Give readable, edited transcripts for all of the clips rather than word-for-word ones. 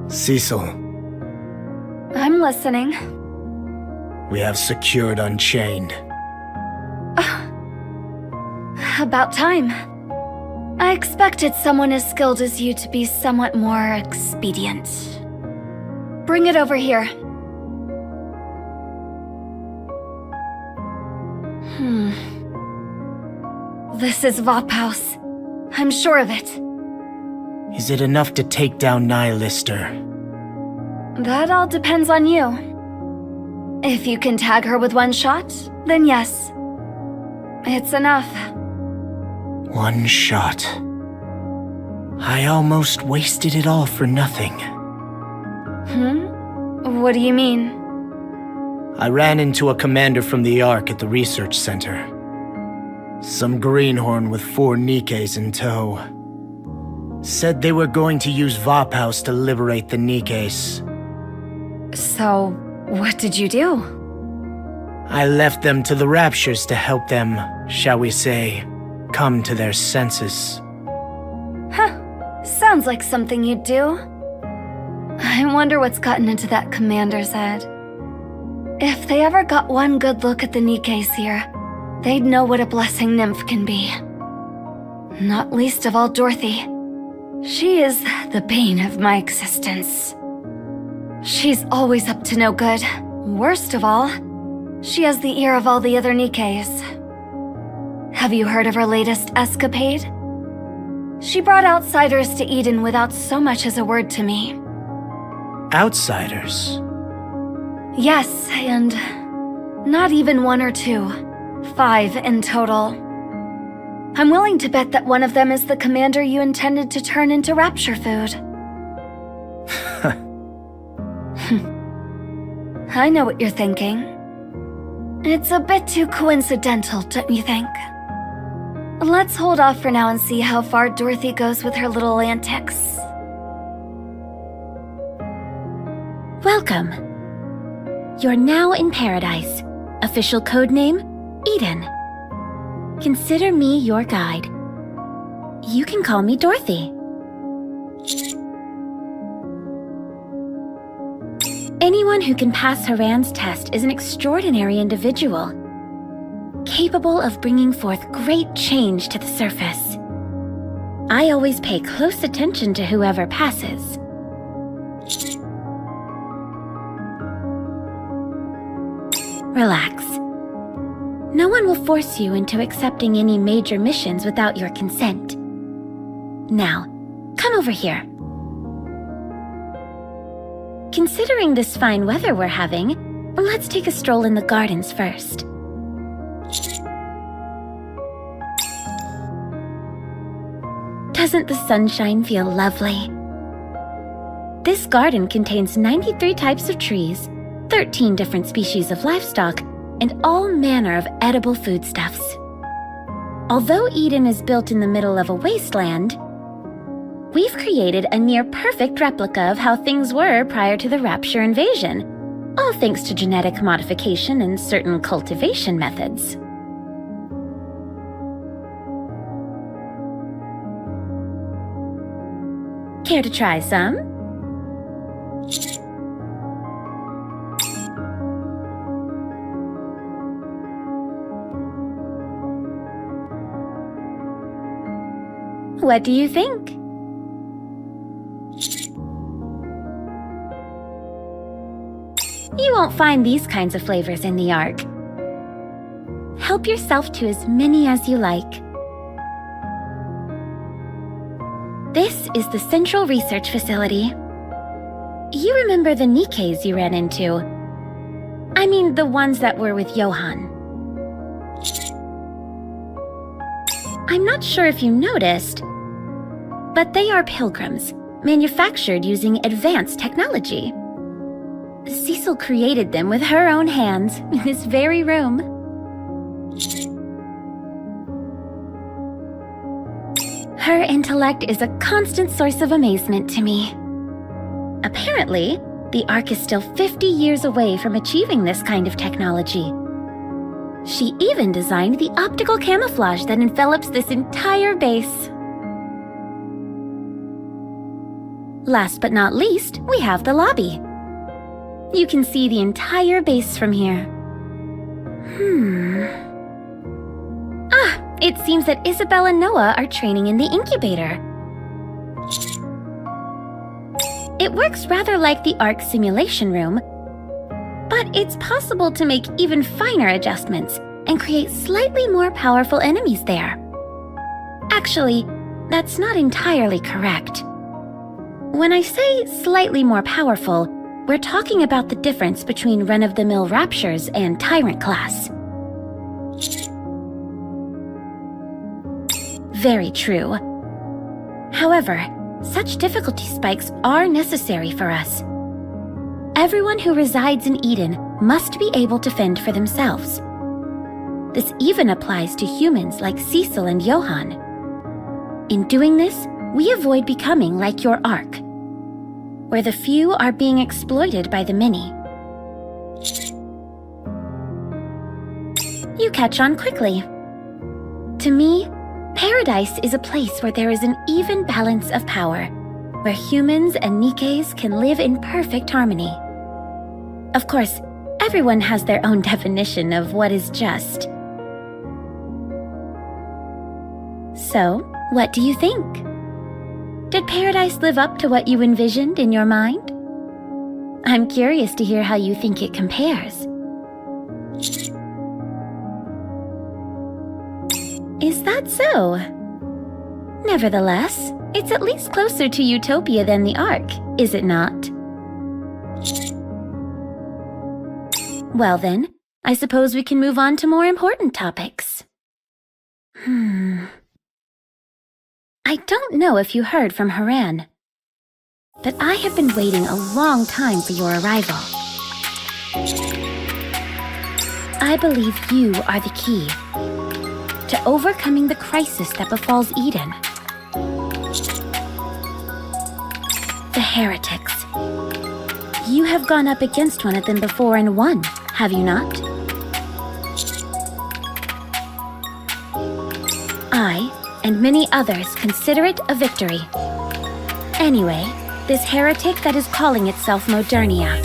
Cecil, I'm listening. we have secured Unchained. About time. I expected someone as skilled as you to be somewhat more expedient. Bring it over here. This is Vop House. I'm sure of it. Is it enough to take down Nihilister? That all depends on you. If you can tag her with one shot, then yes. It's enough. One shot. I almost wasted it all for nothing. What do you mean? I ran into a commander from the Ark at the research center. Some greenhorn with 4 Nikkes in tow. Said they were going to use Vop House to liberate the Nikkes. So, what did you do? I left them to the Raptures to help them, shall we say, come to their senses. Sounds like something you'd do. I wonder what's gotten into that commander's head. If they ever got one good look at the Nikkes here, they'd know what a blessing Nymph can be. Not least of all Dorothy. She is the bane of my existence. She's always up to no good. Worst of all, she has the ear of all the other Nikkes. Have you heard of her latest escapade? She brought outsiders to Eden without so much as a word to me. Outsiders? Yes, and not even 1 or 2. 5 in total. I'm willing to bet that one of them is the commander you intended to turn into rapture food. I know what you're thinking. It's a bit too coincidental, don't you think? Let's hold off for now and see how far Dorothy goes with her little antics. Welcome. You're now in paradise. Official codename, Eden. Consider me your guide. You can call me Dorothy. Anyone who can pass Haran's test is an extraordinary individual, capable of bringing forth great change to the surface. I always pay close attention to whoever passes. Relax. No one will force you into accepting any major missions without your consent. Now, come over here. Considering this fine weather we're having, let's take a stroll in the gardens first. Doesn't the sunshine feel lovely? This garden contains 93 types of trees, 13 different species of livestock, and all manner of edible foodstuffs. Although Eden is built in the middle of a wasteland, we've created a near-perfect replica of how things were prior to the Rapture invasion, all thanks to genetic modification and certain cultivation methods. Care to try some? What do you think? You won't find these kinds of flavors in the Ark. Help yourself to as many as you like. This is the Central Research Facility. You remember the Nikkes you ran into? I mean, the ones that were with Johan. I'm not sure if you noticed, but they are pilgrims, manufactured using advanced technology. Cecil created them with her own hands in this very room. Her intellect is a constant source of amazement to me. Apparently, the Ark is still 50 years away from achieving this kind of technology. She even designed the optical camouflage that envelops this entire base. last but not least, we have the lobby. You can see the entire base from here. It seems that Isabel and Noah are training in the incubator. It works rather like the Ark simulation room, but it's possible to make even finer adjustments and create slightly more powerful enemies there. Actually, that's not entirely correct. When I say slightly more powerful, we're talking about the difference between run-of-the-mill Raptures and Tyrant class. Very true. However, such difficulty spikes are necessary for us. Everyone who resides in Eden must be able to fend for themselves. This even applies to humans like Cecil and Johan. In doing this, we avoid becoming like your Ark, where the few are being exploited by the many. You catch on quickly. To me, Paradise is a place where there is an even balance of power, where humans and Nikkes can live in perfect harmony. Of course, everyone has their own definition of what is just. So, what do you think? Did Paradise live up to what you envisioned in your mind? I'm curious to hear how you think it compares. Is that so? Nevertheless, it's at least closer to Utopia than the Ark, is it not? Well then, I suppose we can move on to more important topics. I don't know if you heard from Haran, but I have been waiting a long time for your arrival. I believe you are the key to overcoming the crisis that befalls Eden. The Heretics. You have gone up against one of them before and won, have you not? I, and many others, consider it a victory. Anyway, this heretic that is calling itself Modernia.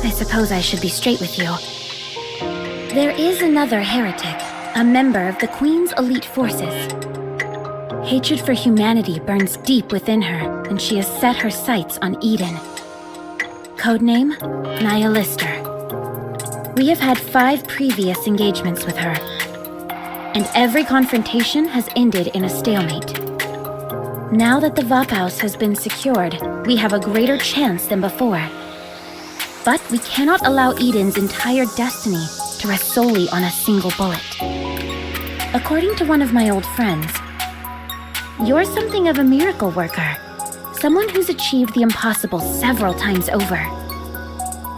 I suppose I should be straight with you. There is another heretic, a member of the Queen's elite forces. Hatred for humanity burns deep within her, and she has set her sights on Eden. Codename, Nihilister. We have had 5 previous engagements with her, and every confrontation has ended in a stalemate. Now that the Vaphaus has been secured, we have a greater chance than before. But we cannot allow Eden's entire destiny to rest solely on a single bullet. According to one of my old friends, you're something of a miracle worker, someone who's achieved the impossible several times over.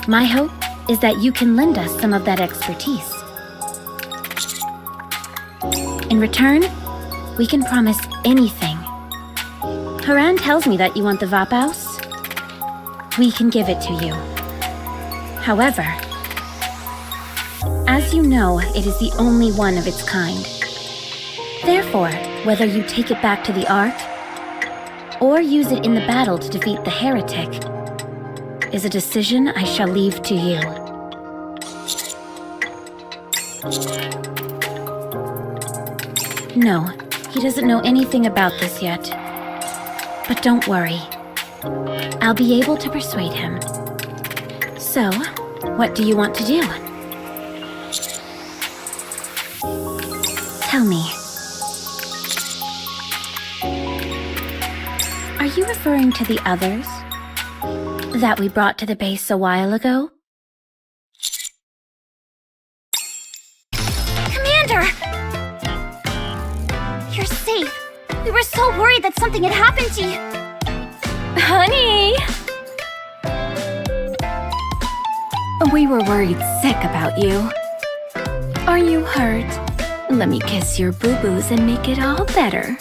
My hope is that you can lend us some of that expertise. In return, we can promise anything. Haran tells me that you want the Vaphaus. We can give it to you. However, as you know, it is the only one of its kind. Therefore, whether you take it back to the Ark, or use it in the battle to defeat the Heretic, is a decision I shall leave to you. No, he doesn't know anything about this yet. But don't worry. I'll be able to persuade him. So, what do you want to do? Tell me. Are you referring to the others that we brought to the base a while ago? Commander! You're safe. We were so worried that something had happened to you. Honey! We were worried sick about you. Are you hurt? Let me kiss your boo-boos and make it all better.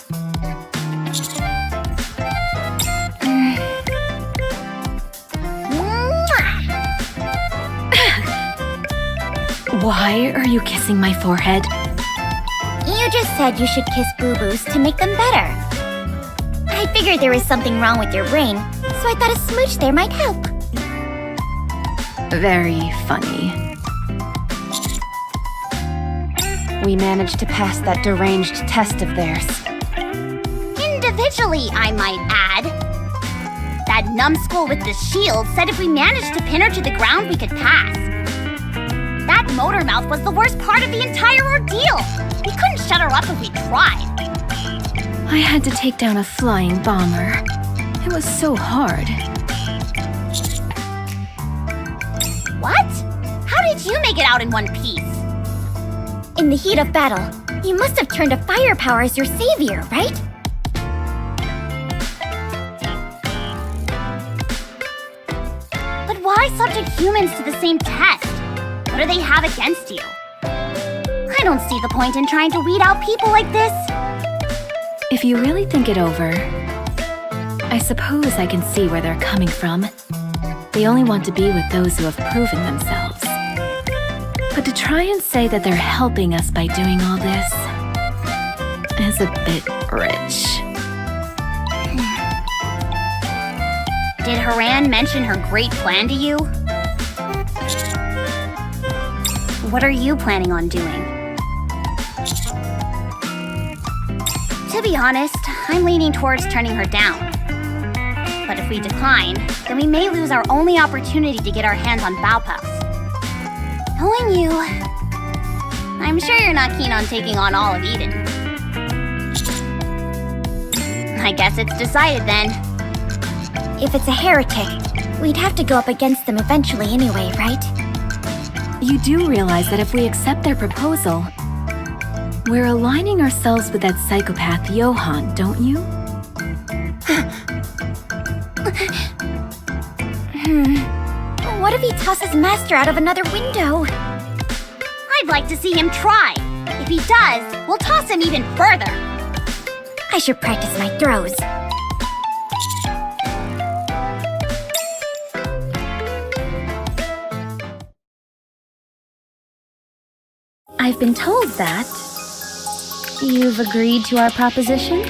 Why are you kissing my forehead? You just said you should kiss boo-boos to make them better. I I figured there was something wrong with your brain, so I thought a smooch there might help. Very funny. We managed to pass that deranged test of theirs. Individually, I might add. That numbskull with the shield said if we managed to pin her to the ground, we could pass. That motor mouth was the worst part of the entire ordeal. We couldn't shut her up if we tried. I had to take down a flying bomber. It was so hard. What? How did you make it out in one piece? In the heat of battle, you must have turned to firepower as your savior, right? But why subject humans to the same test? What do they have against you? I don't see the point in trying to weed out people like this. If you really think it over, I suppose I can see where they're coming from. They only want to be with those who have proven themselves. But to try and say that they're helping us by doing all this is a bit rich. Did Haran mention her great plan to you? What are you planning on doing? To be honest, I'm leaning towards turning her down. But if we decline, then we may lose our only opportunity to get our hands on Baopaus. Knowing you, I'm sure you're not keen on taking on all of Eden. I guess it's decided then. If it's a heretic, we'd have to go up against them eventually anyway, right? You do realize that if we accept their proposal, we're aligning ourselves with that psychopath Johan, don't you? What if he tosses Master out of another window? I'd like to see him try. If he does, we'll toss him even further. I should practice my throws. I've been told that you've agreed to our proposition?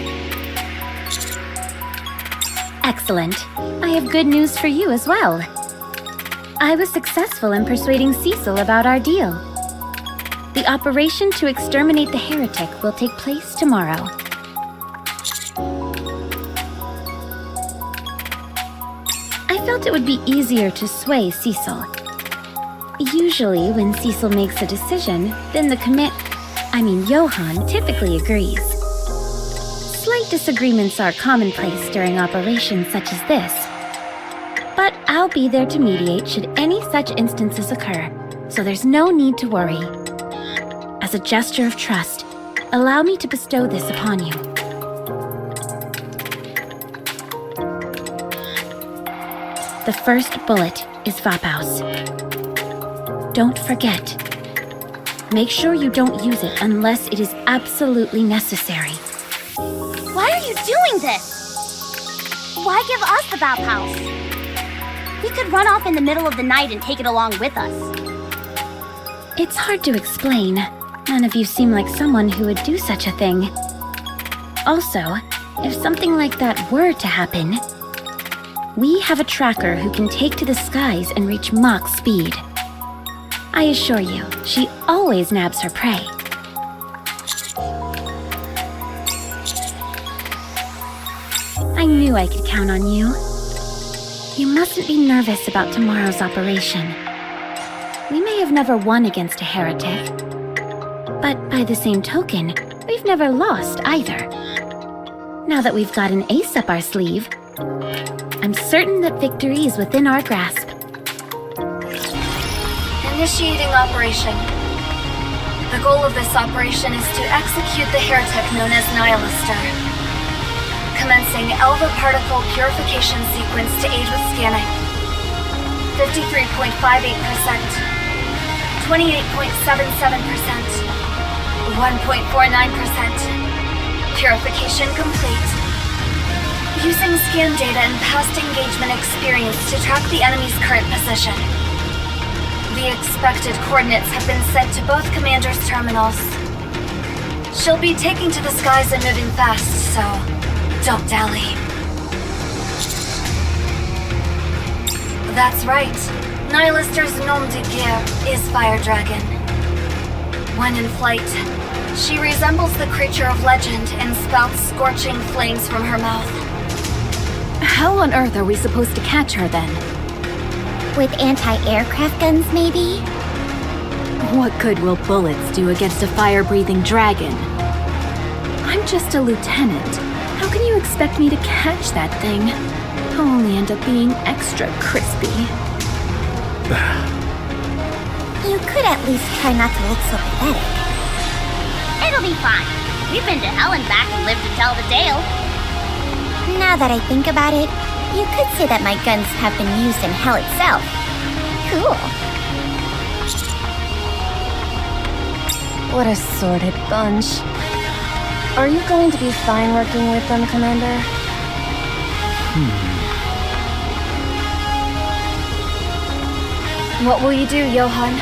Excellent. I have good news for you as well. I was successful in persuading Cecil about our deal. The operation to exterminate the heretic will take place tomorrow. I felt it would be easier to sway Cecil. Usually, when Cecil makes a decision, then Johan typically agrees. Slight disagreements are commonplace during operations such as this. But I'll be there to mediate should any such instances occur, so there's no need to worry. As a gesture of trust, allow me to bestow this upon you. The first bullet is Vapaus. Don't forget. Make sure you don't use it unless it is absolutely necessary. Why are you doing this? Why give us the Baopaus? We could run off in the middle of the night and take it along with us. It's hard to explain. None of you seem like someone who would do such a thing. Also, if something like that were to happen, we have a tracker who can take to the skies and reach Mach speed. I assure you, she always nabs her prey. I knew I could count on you. You mustn't be nervous about tomorrow's operation. We may have never won against a heretic, but by the same token, we've never lost either. Now that we've got an ace up our sleeve, I'm certain that victory is within our grasp. Initiating operation. The goal of this operation is to execute the heretic known as Nihilister. Commencing Elva particle purification sequence to aid with scanning. 53.58%, 28.77%, 1.49%. Purification complete. Using scan data and past engagement experience to track the enemy's current position. The expected coordinates have been sent to both Commander's terminals. She'll be taking to the skies and moving fast, so don't dally. That's right. Nihilister's nom de guerre is Fire Dragon. When in flight, she resembles the creature of legend and spouts scorching flames from her mouth. How on earth are we supposed to catch her then? With anti-aircraft guns, maybe? What good will bullets do against a fire-breathing dragon? I'm just a lieutenant. How can you expect me to catch that thing? I'll only end up being extra crispy. You could at least try not to look so pathetic. It'll be fine. We've been to hell and back and lived to tell the tale. Now that I think about it, you could say that my guns have been used in hell itself. Cool. What a sordid bunch. Are you going to be fine working with them, Commander? What will you do, Johan?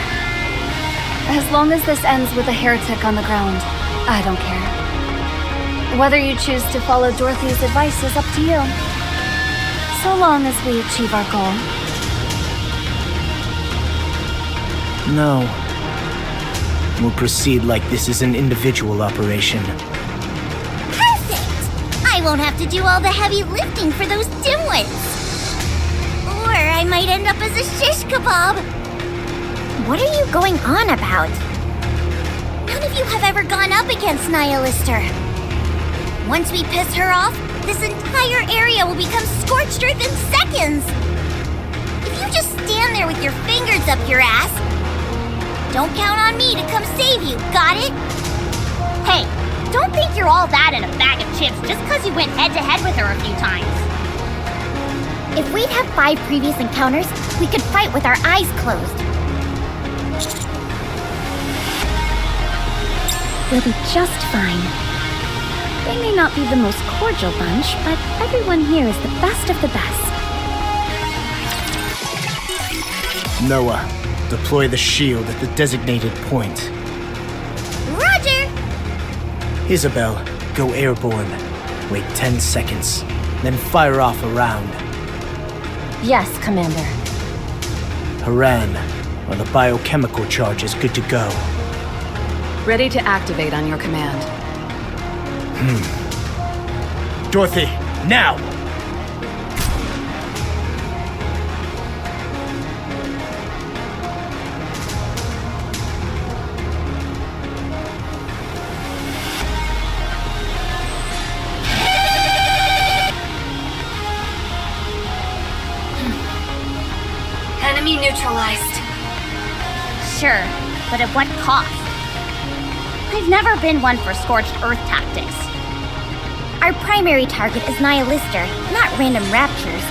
As long as this ends with a heretic on the ground, I don't care. Whether you choose to follow Dorothy's advice is up to you. So long as we achieve our goal. No. We'll proceed like this is an individual operation. Perfect! I won't have to do all the heavy lifting for those dimwits. Or I might end up as a shish kebab. What are you going on about? None of you have ever gone up against Nihilister. Once we piss her off, this entire area will become scorched earth in seconds. If you just stand there with your fingers up your ass, don't count on me to come save you, got it? Hey, don't think you're all that in a bag of chips just because you went head-to-head with her a few times. If we'd had 5 previous encounters, we could fight with our eyes closed. We'll be just fine. They may not be the most cordial bunch, but everyone here is the best of the best. Noah, deploy the shield at the designated point. Roger! Isabel, go airborne. Wait 10 seconds, then fire off a round. Yes, Commander. Haran, are the biochemical charges good to go? Ready to activate on your command. Dorothy, now! Enemy neutralized. Sure, but at what cost? I've never been one for scorched earth tactics. Our primary target is Nihilister, not random raptures.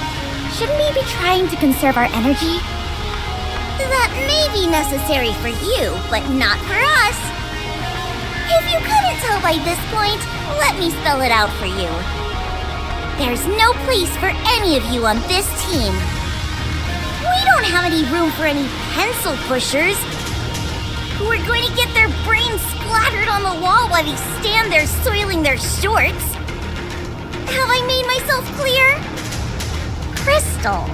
Shouldn't we be trying to conserve our energy? That may be necessary for you, but not for us. If you couldn't tell by this point, let me spell it out for you. There's no place for any of you on this team. We don't have any room for any pencil pushers who are going to get their brains splattered on the wall while they stand there soiling their shorts. Have I made myself clear? Crystal.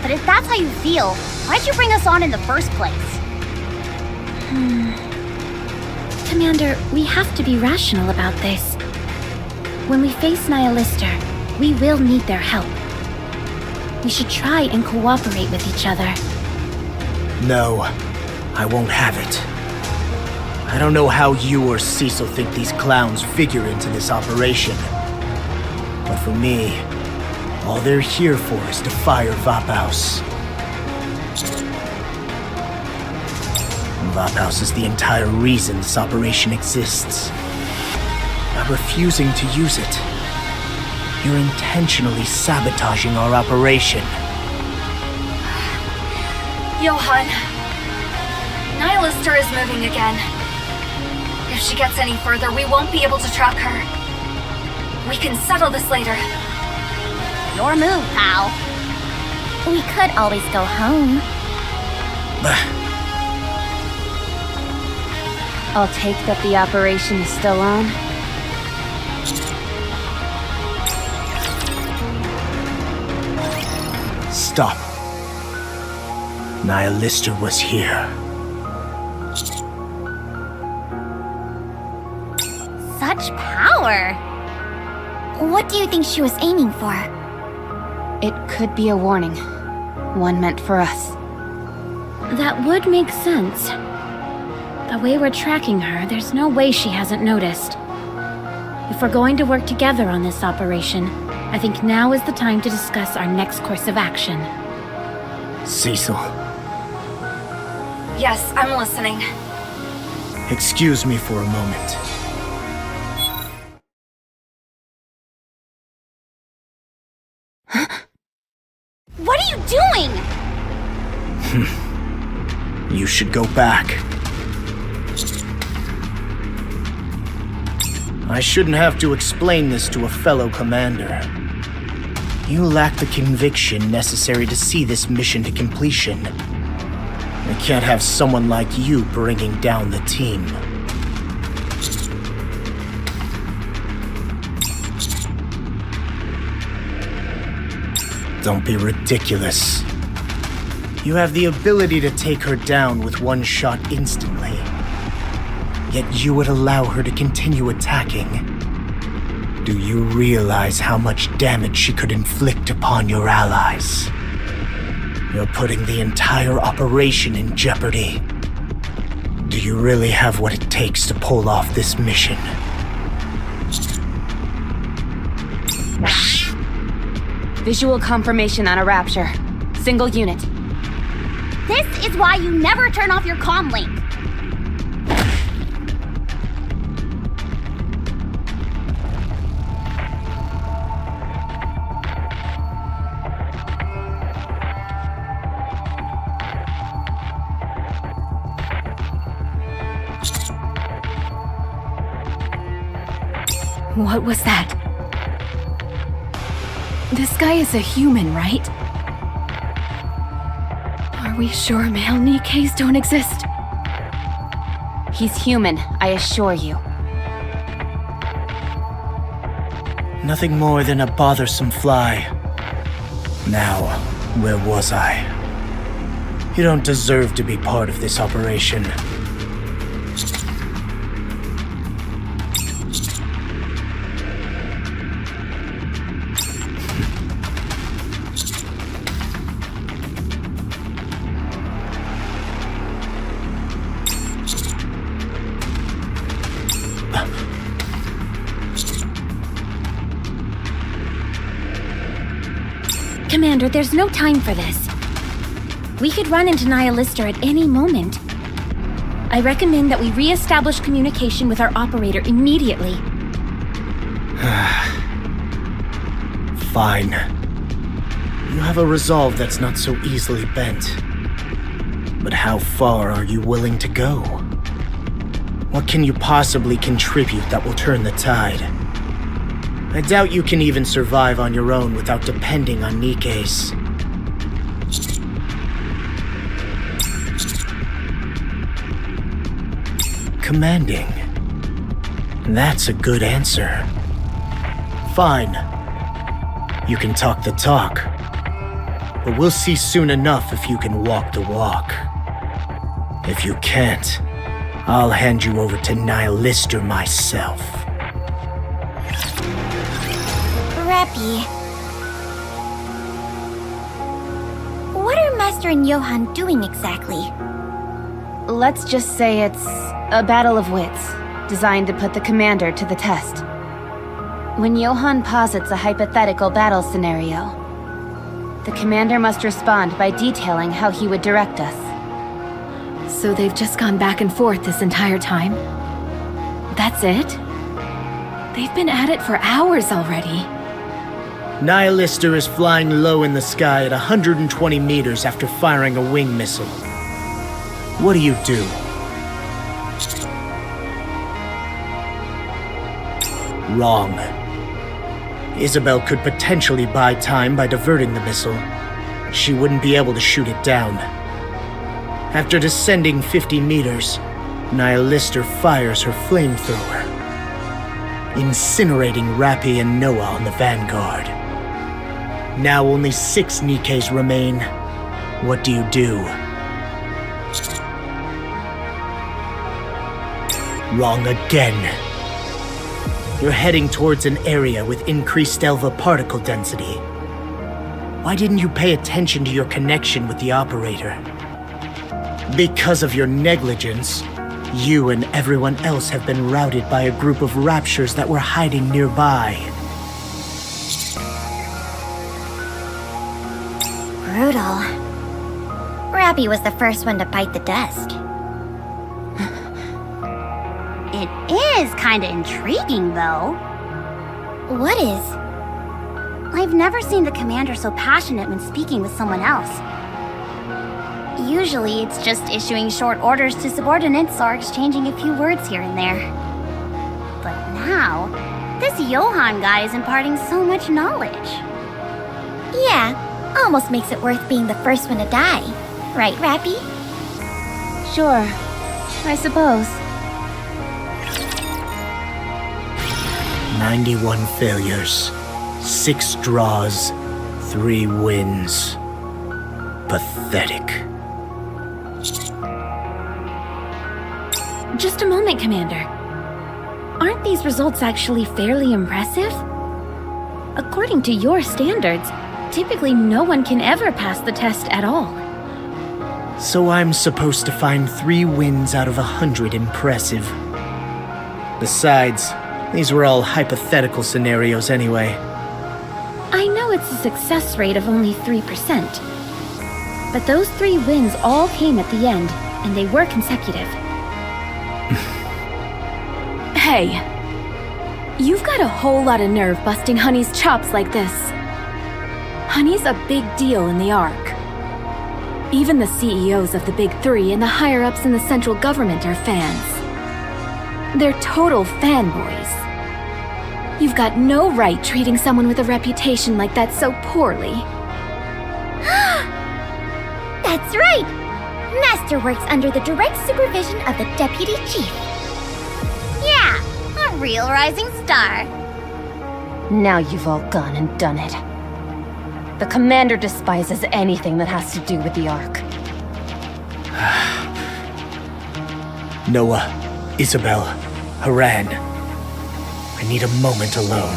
But if that's how you feel, why'd you bring us on in the first place? Commander, we have to be rational about this. When we face Nihilister, we will need their help. We should try and cooperate with each other. No, I won't have it. I don't know how you or Cecil think these clowns figure into this operation. But for me, all they're here for is to fire Vaphaus. Vaphaus is the entire reason this operation exists. By refusing to use it, you're intentionally sabotaging our operation. Johan, Nihilister is moving again. If she gets any further, we won't be able to track her. We can settle this later. Your move, pal. We could always go home. I'll take that the operation is still on. Stop. Nihilister was here. Such power! What do you think she was aiming for? It could be a warning. One meant for us. That would make sense. The way we're tracking her, there's no way she hasn't noticed. If we're going to work together on this operation, I think now is the time to discuss our next course of action. Cecil, Yes, I'm listening. excuse me for a moment. What are you doing? You should go back. I shouldn't have to explain this to a fellow commander. You lack the conviction necessary to see this mission to completion. I can't have someone like you bringing down the team. Don't be ridiculous. You have the ability to take her down with one shot instantly. Yet you would allow her to continue attacking. Do you realize how much damage she could inflict upon your allies? You're putting the entire operation in jeopardy. Do you really have what it takes to pull off this mission? Visual confirmation on a rapture. Single unit. This is why you never turn off your comm link. What was that? This guy is a human, right? Are we sure male Nikkes don't exist? He's human, I assure you. Nothing more than a bothersome fly. Now, where was I? You don't deserve to be part of this operation. Commander, there's no time for this. We could run into Nihilister at any moment. I recommend that we re-establish communication with our operator immediately. Fine. You have a resolve that's not so easily bent. But how far are you willing to go? What can you possibly contribute that will turn the tide? I doubt you can even survive on your own without depending on Nikke's. Commanding. That's a good answer. Fine. You can talk the talk. But we'll see soon enough if you can walk the walk. If you can't, I'll hand you over to Nihilister myself. Reppy. What are Master and Johan doing exactly? Let's just say it's a battle of wits, designed to put the commander to the test. When Johan posits a hypothetical battle scenario, the commander must respond by detailing how he would direct us. So they've just gone back and forth this entire time? That's it? They've been at it for hours already. Nihilister is flying low in the sky at 120 meters after firing a wing missile. What do you do? Wrong. Isabel could potentially buy time by diverting the missile. She wouldn't be able to shoot it down. After descending 50 meters, Nihilister fires her flamethrower, incinerating Rappy and Noah on the vanguard. Now only 6 Nikkes remain. What do you do? Wrong again. You're heading towards an area with increased Elva particle density. Why didn't you pay attention to your connection with the operator? Because of your negligence, you and everyone else have been routed by a group of raptures that were hiding nearby. Brutal. Rappy was the first one to bite the dust. It is kinda intriguing, though. What is? I've never seen the commander so passionate when speaking with someone else. Usually, it's just issuing short orders to subordinates or exchanging a few words here and there. But now, this Johan guy is imparting so much knowledge. Yeah, almost makes it worth being the first one to die. Right, Rappy? Sure, I suppose. 91 failures, 6 draws, 3 wins. Pathetic. Just a moment, Commander. Aren't these results actually fairly impressive? According to your standards, typically no one can ever pass the test at all. So I'm supposed to find 3 wins out of 100 impressive. Besides, these were all hypothetical scenarios anyway. I know it's a success rate of only 3%. But those 3 wins all came at the end, and they were consecutive. Hey, you've got a whole lot of nerve busting Honey's chops like this. Honey's a big deal in the Ark. Even the CEOs of the Big Three and the higher-ups in the central government are fans. They're total fanboys. You've got no right treating someone with a reputation like that so poorly. That's right! Master works under the direct supervision of the Deputy Chief. Yeah, a real rising star. Now you've all gone and done it. The Commander despises anything that has to do with the Ark. Noah, Isabel, Haran. I need a moment alone.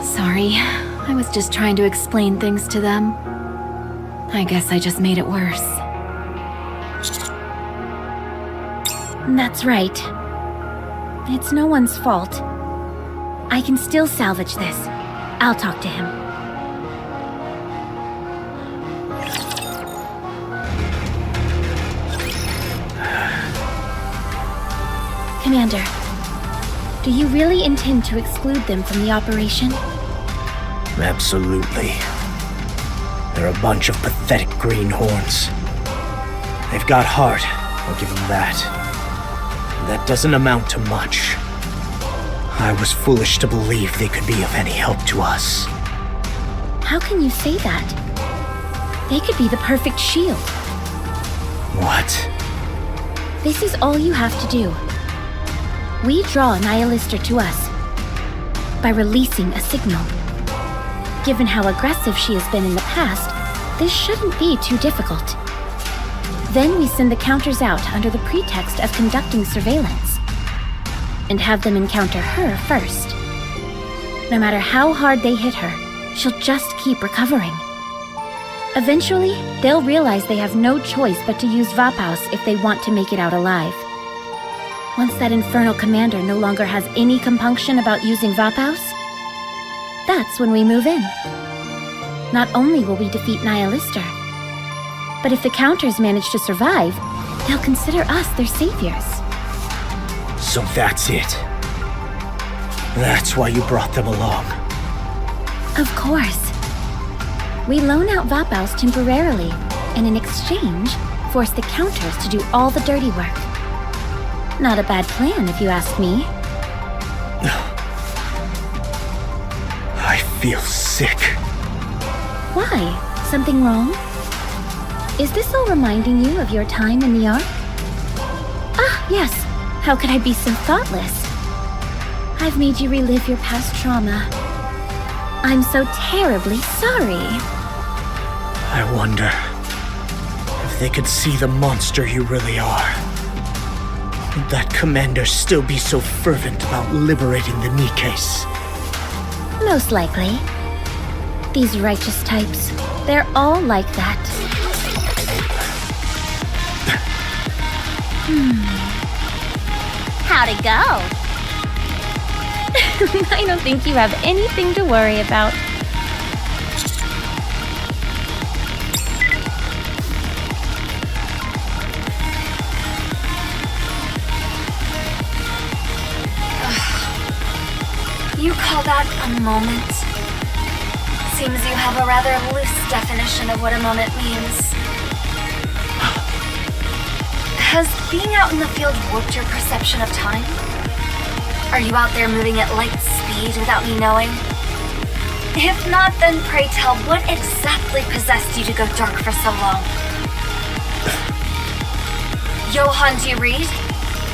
Sorry, I was just trying to explain things to them. I guess I just made it worse. That's right. It's no one's fault. I can still salvage this. I'll talk to him. Commander, do you really intend to exclude them from the operation? Absolutely. They're a bunch of pathetic greenhorns. They've got heart, I'll give them that. That doesn't amount to much. I was foolish to believe they could be of any help to us. How can you say that? They could be the perfect shield. What? This is all you have to do. We draw Nihilister to us by releasing a signal. Given how aggressive she has been in the past, this shouldn't be too difficult. Then we send the counters out under the pretext of conducting surveillance, and have them encounter her first. No matter how hard they hit her, she'll just keep recovering. Eventually, they'll realize they have no choice but to use Vapaus if they want to make it out alive. Once that infernal commander no longer has any compunction about using Vapaus, that's when we move in. Not only will we defeat Nihilister, but if the counters manage to survive, they'll consider us their saviors. So that's it. That's why you brought them along. Of course. We loan out Vapaus temporarily, and in exchange, force the counters to do all the dirty work. Not a bad plan, if you ask me. I feel sick. Why? Something wrong? Is this all reminding you of your time in the Ark? Ah, yes. How could I be so thoughtless? I've made you relive your past trauma. I'm so terribly sorry. I wonder if they could see the monster you really are. Would that commander still be so fervent about liberating the Nikkes? Most likely. These righteous types, they're all like that. How'd it go? I don't think you have anything to worry about. You call that a moment? Seems you have a rather loose definition of what a moment means. Has being out in the field warped your perception of time? Are you out there moving at light speed without me knowing? If not, then pray tell, what exactly possessed you to go dark for so long? Johan, do you read?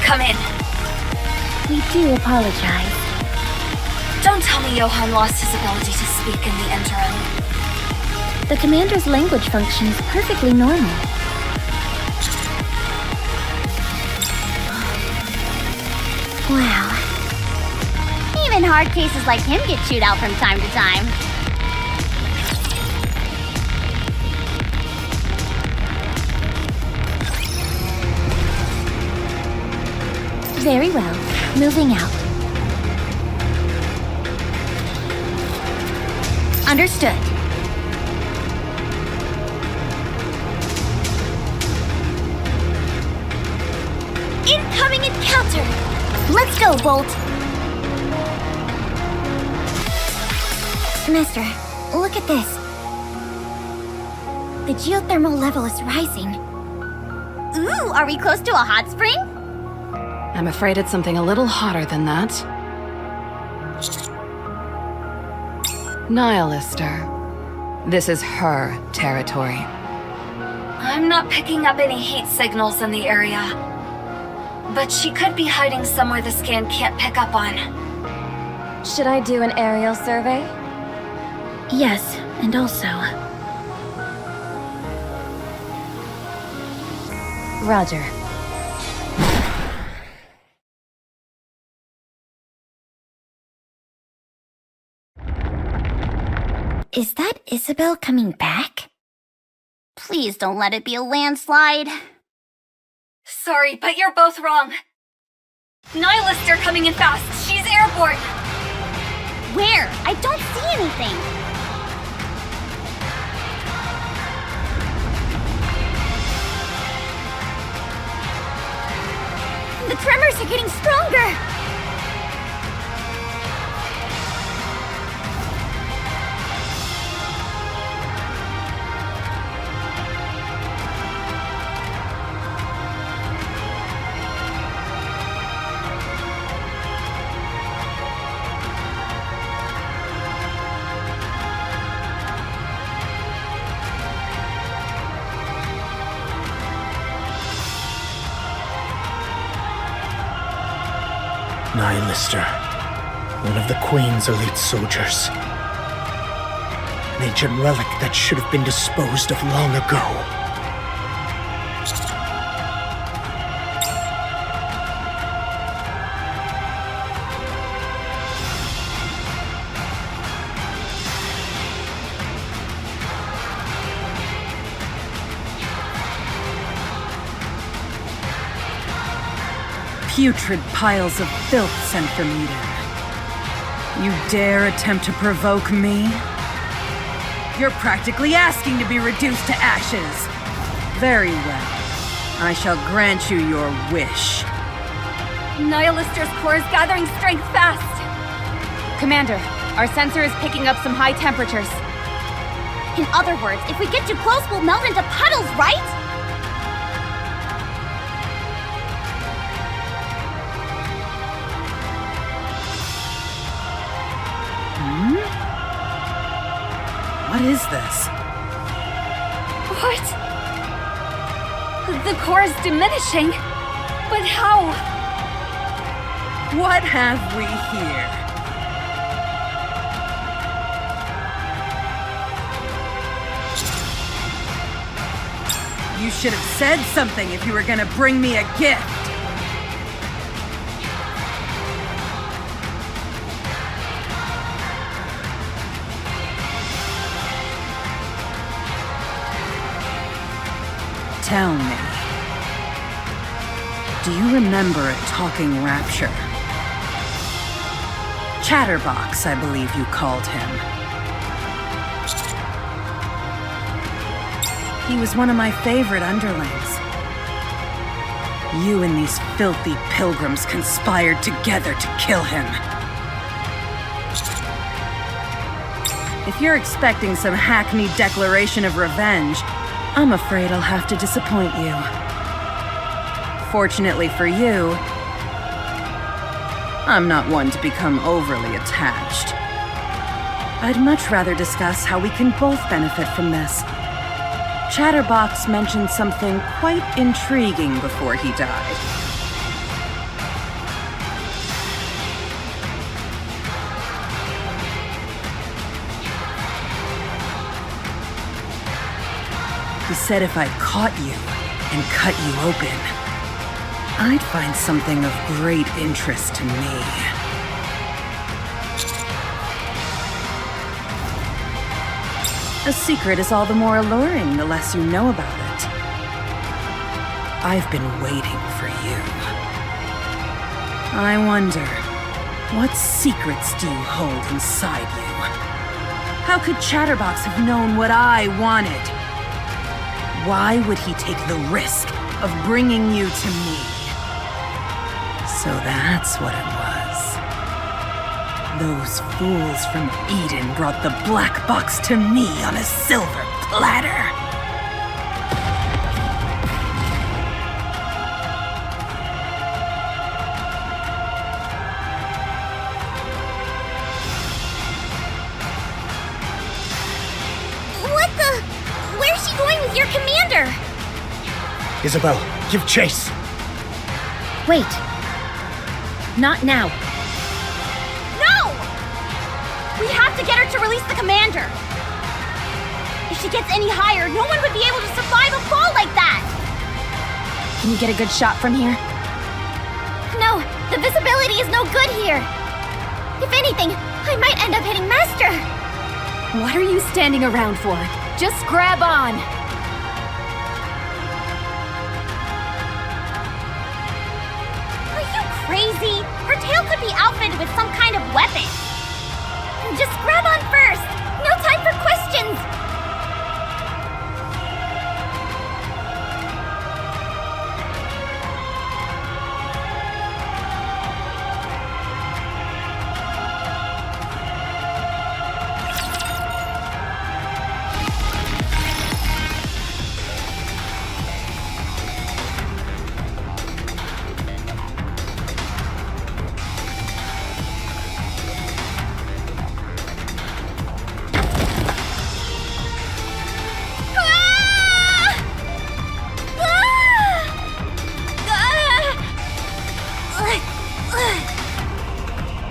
Come in. We do apologize. Don't tell me Johan lost his ability to speak in the interim. The commander's language functions perfectly normal. Wow. Even hard cases like him get chewed out from time to time. Very well. Moving out. Understood. Incoming encounter! Let's go, Bolt! Master, look at this. The geothermal level is rising. Ooh, are we close to a hot spring? I'm afraid it's something a little hotter than that. Nihilister. This is her territory. I'm not picking up any heat signals in the area. But she could be hiding somewhere the scan can't pick up on. Should I do an aerial survey? Yes, and also... Roger. Is that Isabel coming back? Please don't let it be a landslide. Sorry, but you're both wrong. Nihilister coming in fast. She's airborne. Where? I don't see anything. The tremors are getting stronger. Nihilister, one of the Queen's elite soldiers. An ancient relic that should have been disposed of long ago. Putrid piles of filth sent from Eden. You dare attempt to provoke me? You're practically asking to be reduced to ashes. Very well. I shall grant you your wish. Nihilister's core is gathering strength fast. Commander, our sensor is picking up some high temperatures. In other words, if we get too close, we'll melt into puddles, right? What is this? What? The core is diminishing. But how? What have we here? You should have said something if you were gonna bring me a gift. Tell me, do you remember a talking rapture? Chatterbox, I believe you called him. He was one of my favorite underlings. You and these filthy pilgrims conspired together to kill him. If you're expecting some hackneyed declaration of revenge, I'm afraid I'll have to disappoint you. Fortunately for you, I'm not one to become overly attached. I'd much rather discuss how we can both benefit from this. Chatterbox mentioned something quite intriguing before he died. He said if I caught you and cut you open, I'd find something of great interest to me. A secret is all the more alluring the less you know about it. I've been waiting for you. I wonder, what secrets do you hold inside you? How could Chatterbox have known what I wanted? Why would he take the risk of bringing you to me? So that's what it was. Those fools from Eden brought the black box to me on a silver platter. What the? Where's she going with your commander? Isabel, give chase! Wait. Not now. No! We have to get her to release the commander. If she gets any higher, no one would be able to survive a fall like that! Can you get a good shot from here? No, the visibility is no good here. If anything, I might end up hitting Master. What are you standing around for? Just grab on! Are you crazy? Her tail could be outfitted with some kind of weapon. Just grab on first! No time for questions!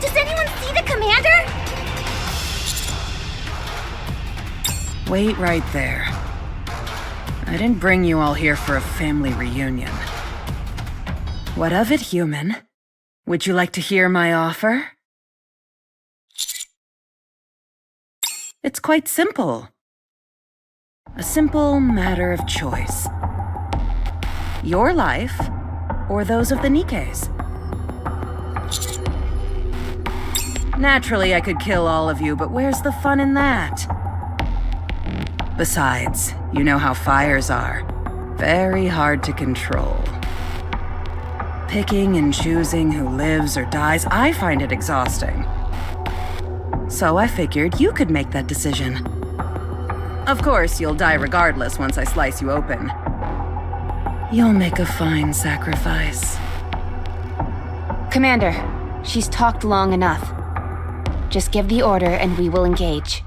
Does anyone see the commander? Wait right there. I didn't bring you all here for a family reunion. What of it, human? Would you like to hear my offer? It's quite simple. A simple matter of choice. Your life, or those of the Nikkes. Naturally, I could kill all of you, but where's the fun in that? Besides, you know how fires are. Very hard to control. Picking and choosing who lives or dies, I find it exhausting. So I figured you could make that decision. Of course, you'll die regardless once I slice you open. You'll make a fine sacrifice. Commander, she's talked long enough. Just give the order and we will engage.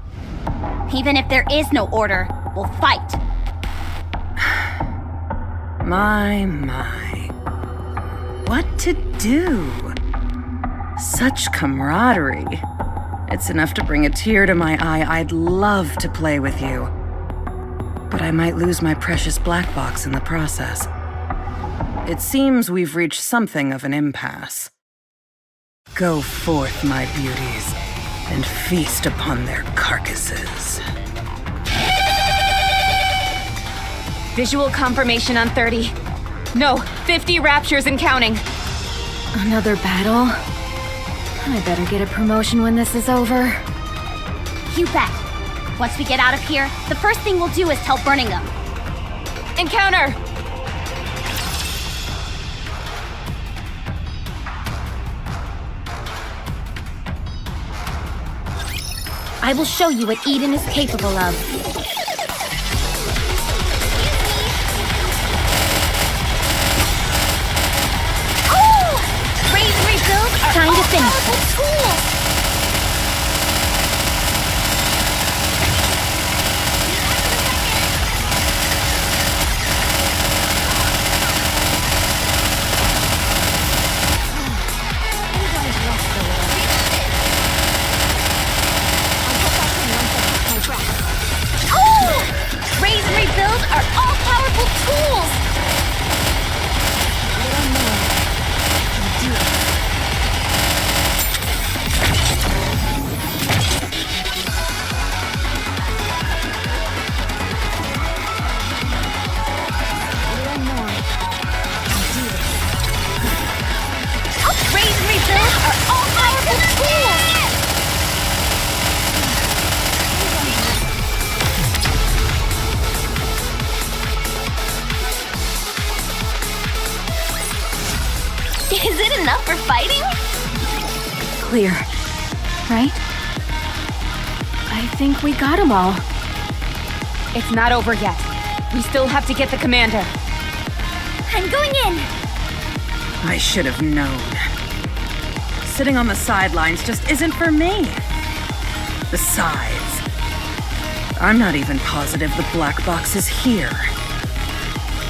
Even if there is no order, we'll fight. My. What to do? Such camaraderie. It's enough to bring a tear to my eye. I'd love to play with you. But I might lose my precious black box in the process. It seems we've reached something of an impasse. Go forth, my beauties, and feast upon their carcasses. Visual confirmation on 30. No, 50 raptures and counting. Another battle? I better get a promotion when this is over. You bet. Once we get out of here, the first thing we'll do is tell Birmingham. Encounter! I will show you what Eden is capable of. Raise and rebuild are Time to all finish powerful tools! Raise and rebuild are all powerful tools! Raise and rebuild are all powerful tools! Is it enough for fighting? Clear. Right? I think we got them all. It's not over yet. We still have to get the commander. I'm going in! I should have known. Sitting on the sidelines just isn't for me. Besides, I'm not even positive the black box is here.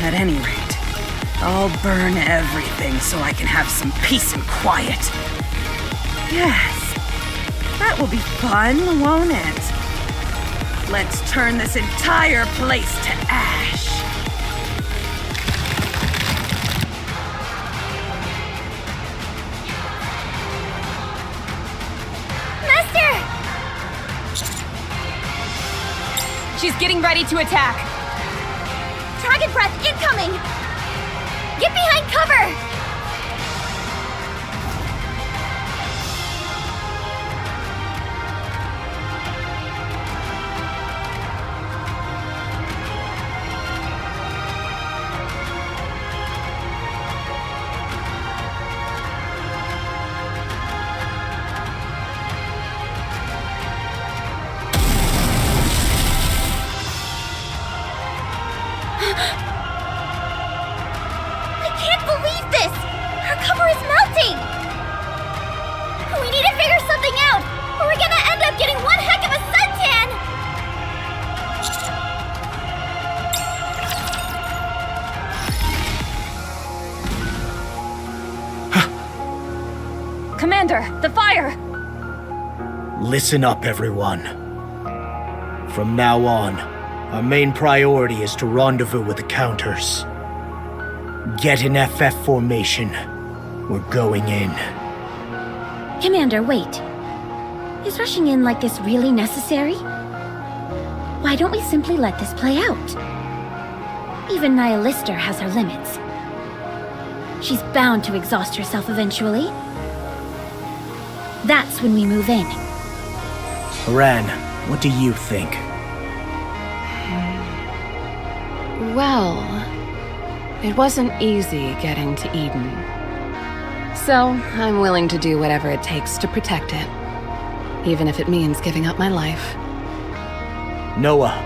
At any rate, I'll burn everything so I can have some peace and quiet. Yes, that will be fun, won't it? Let's turn this entire place to ash. Master! She's getting ready to attack. Dragon breath incoming! Get behind cover! Commander, the fire! Listen up, everyone. From now on, our main priority is to rendezvous with the Counters. Get in FF formation. We're going in. Commander, wait. Is rushing in like this really necessary? Why don't we simply let this play out? Even Nihilister has her limits. She's bound to exhaust herself eventually. That's when we move in. Haran, what do you think? Well, it wasn't easy getting to Eden. So, I'm willing to do whatever it takes to protect it. Even if it means giving up my life. Noah.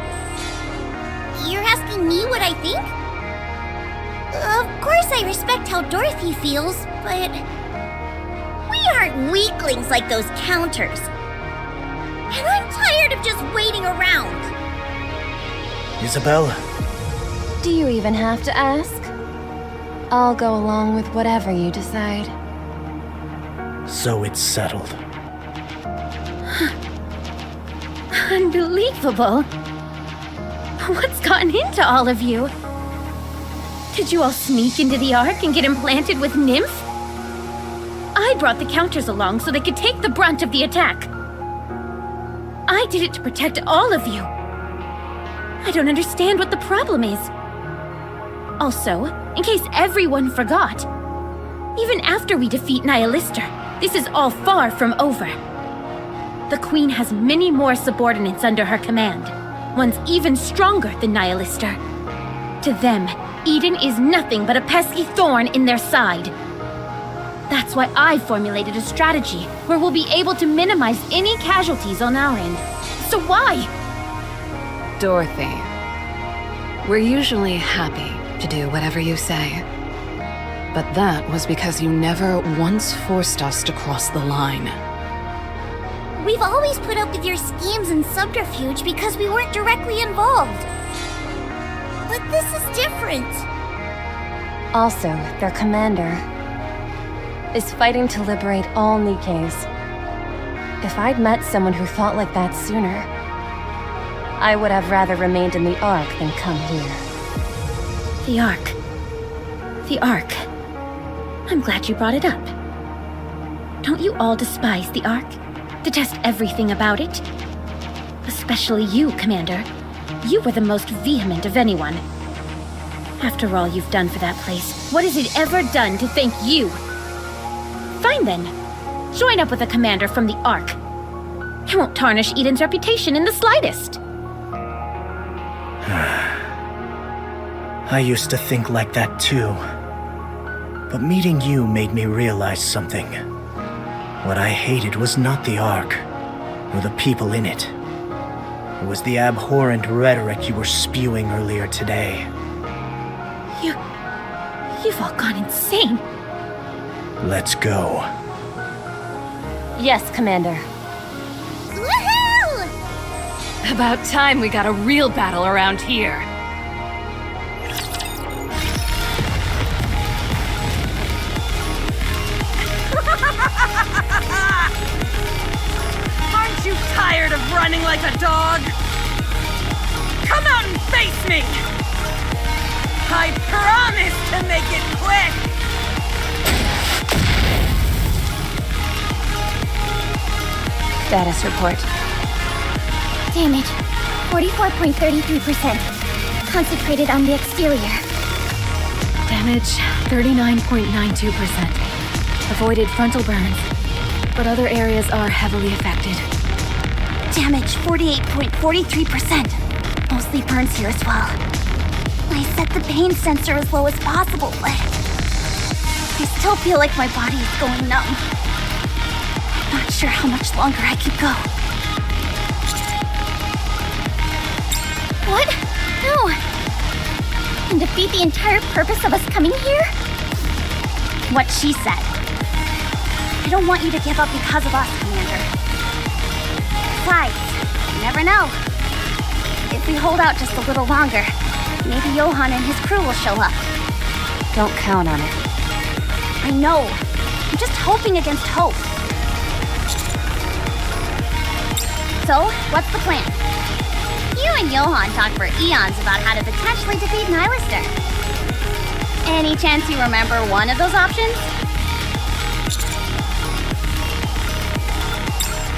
You're asking me what I think? Of course I respect how Dorothy feels, but... we aren't weaklings like those Counters. And I'm tired of just waiting around. Isabel? Do you even have to ask? I'll go along with whatever you decide. So it's settled. Unbelievable. What's gotten into all of you? Did you all sneak into the Ark and get implanted with Nymph? I brought the Counters along so they could take the brunt of the attack. I did it to protect all of you. I don't understand what the problem is. Also, in case everyone forgot, even after we defeat Nihilister, this is all far from over. The Queen has many more subordinates under her command, ones even stronger than Nihilister. To them, Eden is nothing but a pesky thorn in their side. That's why I formulated a strategy where we'll be able to minimize any casualties on our end. So why? Dorothy, we're usually happy to do whatever you say. But that was because you never once forced us to cross the line. We've always put up with your schemes and subterfuge because we weren't directly involved. But this is different. Also, their commander is fighting to liberate all Nikkes. If I'd met someone who thought like that sooner, I would have rather remained in the Ark than come here. The Ark. The Ark. I'm glad you brought it up. Don't you all despise the Ark? Detest everything about it? Especially you, Commander. You were the most vehement of anyone. After all you've done for that place, what has it ever done to thank you? Fine then. Join up with a commander from the Ark. It won't tarnish Eden's reputation in the slightest. I used to think like that too. But meeting you made me realize something. What I hated was not the Ark, or the people in it. It was the abhorrent rhetoric you were spewing earlier today. You've all gone insane. Let's go. Yes, Commander. Woohoo! About time we got a real battle around here. Aren't you tired of running like a dog? Come out and face me! I promise to make it quick! Status report. Damage, 44.33%. Concentrated on the exterior. Damage, 39.92%. Avoided frontal burns, but other areas are heavily affected. Damage, 48.43%. Mostly burns here as well. I set the pain sensor as low as possible, but I still feel like my body is going numb. I'm not sure how much longer I can go. What? No! And defeat the entire purpose of us coming here? What she said. I don't want you to give up because of us, Commander. Besides, you never know. If we hold out just a little longer, maybe Johan and his crew will show up. Don't count on it. I know. I'm just hoping against hope. So, what's the plan? You and Johan talked for eons about how to potentially defeat Nihilister. Any chance you remember one of those options?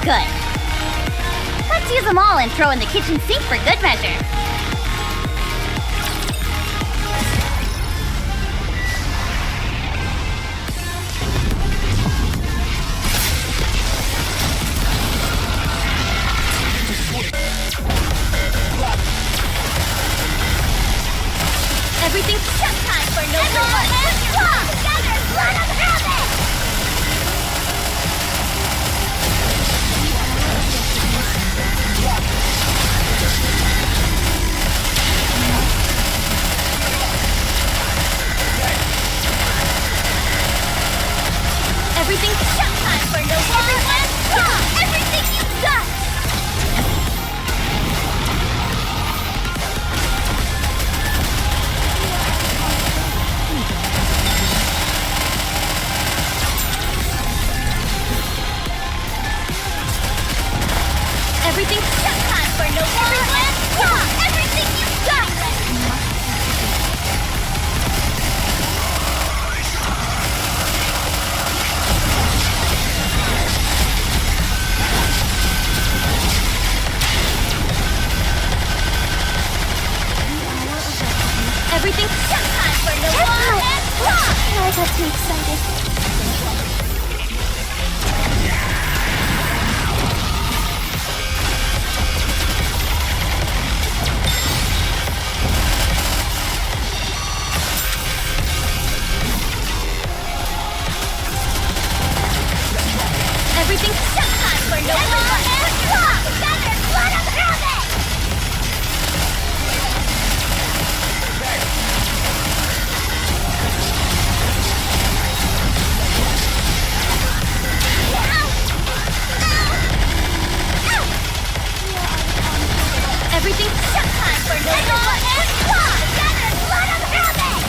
Good. Let's use them all and throw in the kitchen sink for good measure. Everything's Time for no more. Together, let them have it! Everything's Time for no more. Everything you've got! Everything's Time for no more. Everything you've got! Everything's Time me excited. Everything's showtime for no one and walk! Together, let us have it! Everything's showtime for no one and walk! Together, let us have it!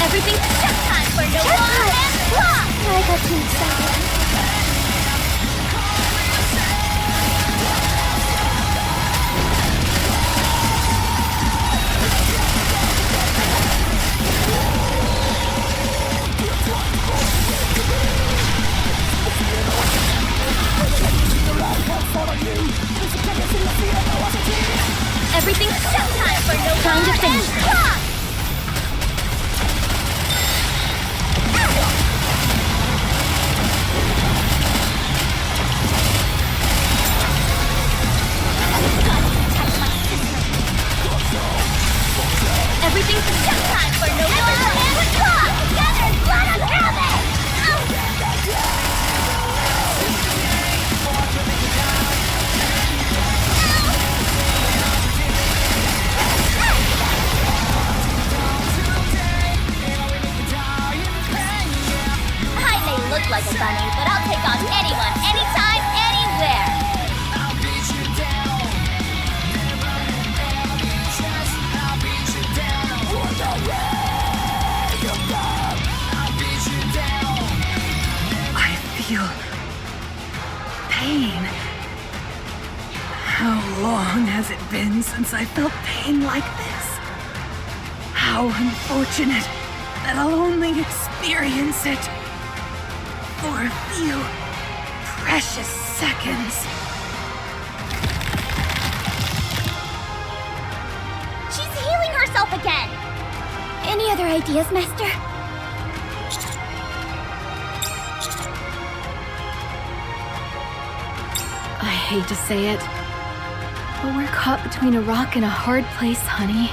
Everything's showtime for no one and walk! I got too excited. Everything's showtime for no one and walk! Everything's showtime for no one and walk! Together, let us have it! I may look like a bunny, but I'll take on anyone, anytime, anywhere! I feel pain. How long has it been since I felt pain like this? How unfortunate that I'll only experience it for a few precious seconds. She's healing herself again! Any other ideas, Master? I hate to say it, but we're caught between a rock and a hard place, honey.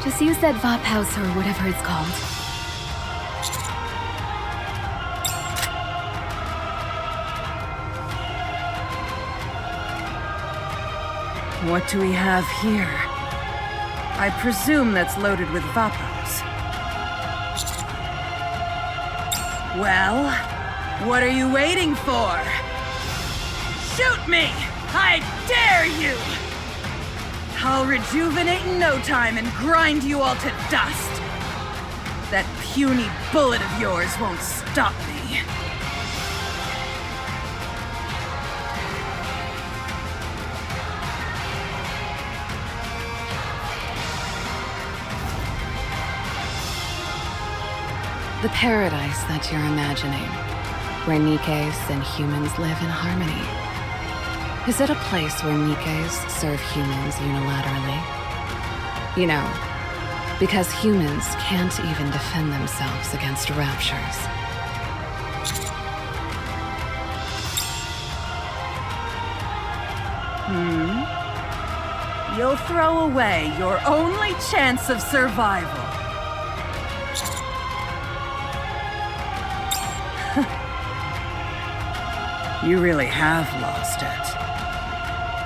Just use that Vop house or whatever it's called. What do we have here? I presume that's loaded with Vapos. Well, what are you waiting for? Shoot me! I dare you! I'll rejuvenate in no time and grind you all to dust. That puny bullet of yours won't stop me. The paradise that you're imagining, where Nikkes and humans live in harmony. Is it a place where Nikkes serve humans unilaterally? You know, because humans can't even defend themselves against raptures. You'll throw away your only chance of survival. You really have lost it.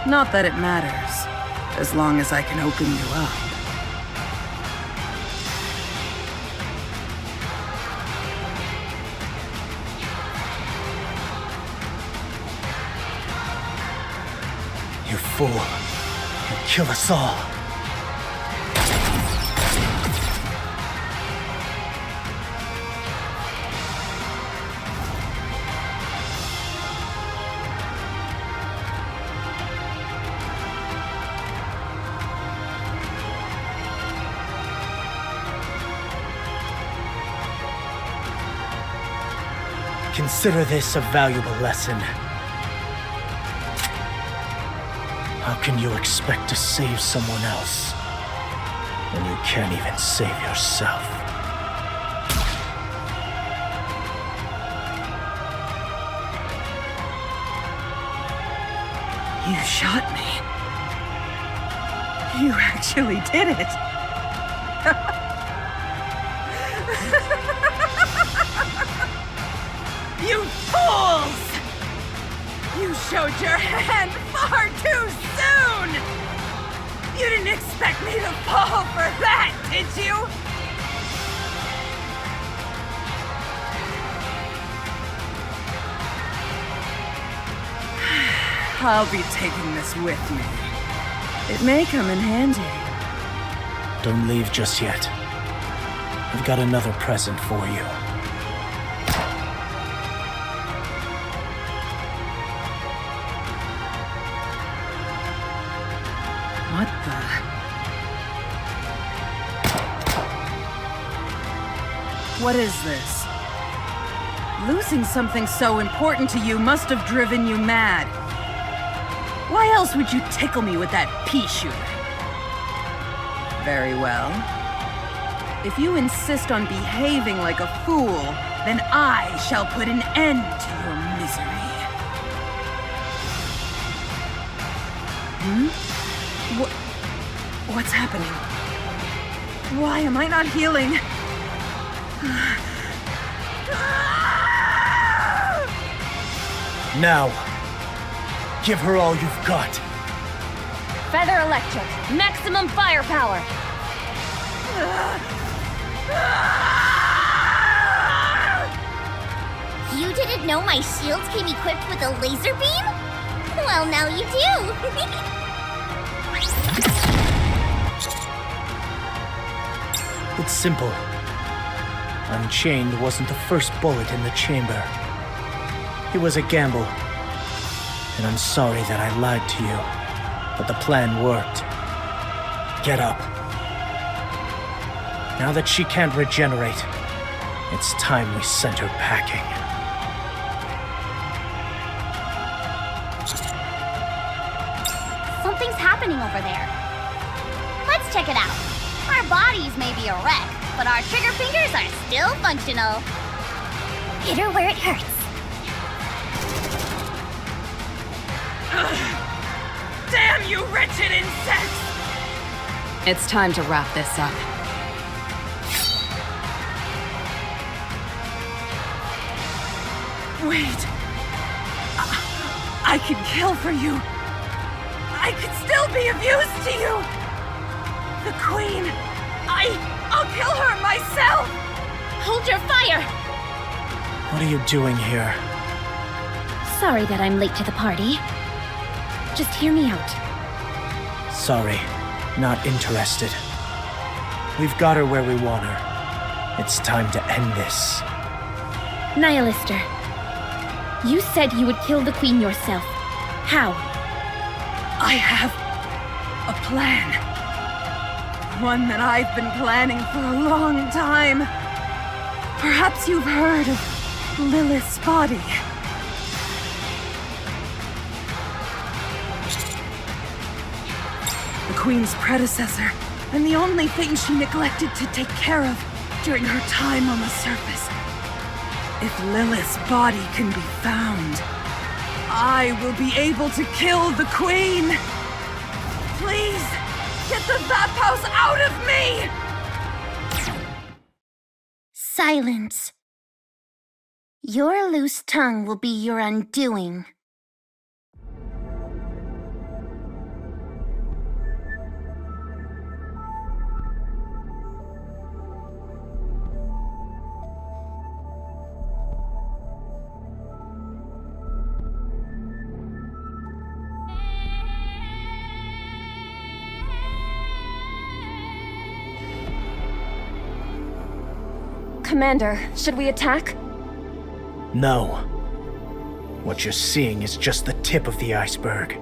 Not that it matters, as long as I can open you up. You fool. You'll kill us all. Consider this a valuable lesson. How can you expect to save someone else when you can't even save yourself? You shot me. You actually did it. You fools! You showed your hand far too soon! You didn't expect me to fall for that, did you? I'll be taking this with me. It may come in handy. Don't leave just yet. I've got another present for you. What the? What is this? Losing something so important to you must have driven you mad. Why else would you tickle me with that pea shooter? Very well. If you insist on behaving like a fool, then I shall put an end to your misery. What's happening? Why am I not healing? Now, give her all you've got. Feather electric, maximum firepower. You didn't know my shield came equipped with a laser beam? Well, now you do! It's simple. Unchained wasn't the first bullet in the chamber. It was a gamble. And I'm sorry that I lied to you. But the plan worked. Get up. Now that she can't regenerate, it's time we sent her packing. Something's happening over there. Let's check it out. Our bodies may be a wreck, but our trigger fingers are still functional. Hit her where it hurts. Damn you wretched insects! It's time to wrap this up. Wait. I can kill for you. I can still be of use to you. The Queen. I'll kill her myself. Hold your fire! What are you doing here? Sorry that I'm late to the party. Just hear me out. Sorry, not interested. We've got her where we want her. It's time to end this. Nihilister, you said you would kill the Queen yourself. How? I have a plan. One that I've been planning for a long time. Perhaps you've heard of Lilith's body. The Queen's predecessor, and the only thing she neglected to take care of during her time on the surface. If Lilith's body can be found, I will be able to kill the Queen! Please, get the Vap House out of me! Silence. Your loose tongue will be your undoing. Commander, should we attack? No. What you're seeing is just the tip of the iceberg.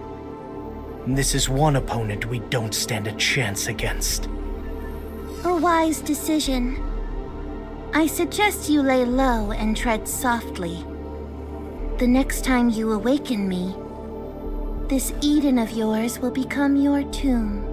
This is one opponent we don't stand a chance against. A wise decision. I suggest you lay low and tread softly. The next time you awaken me, this Eden of yours will become your tomb.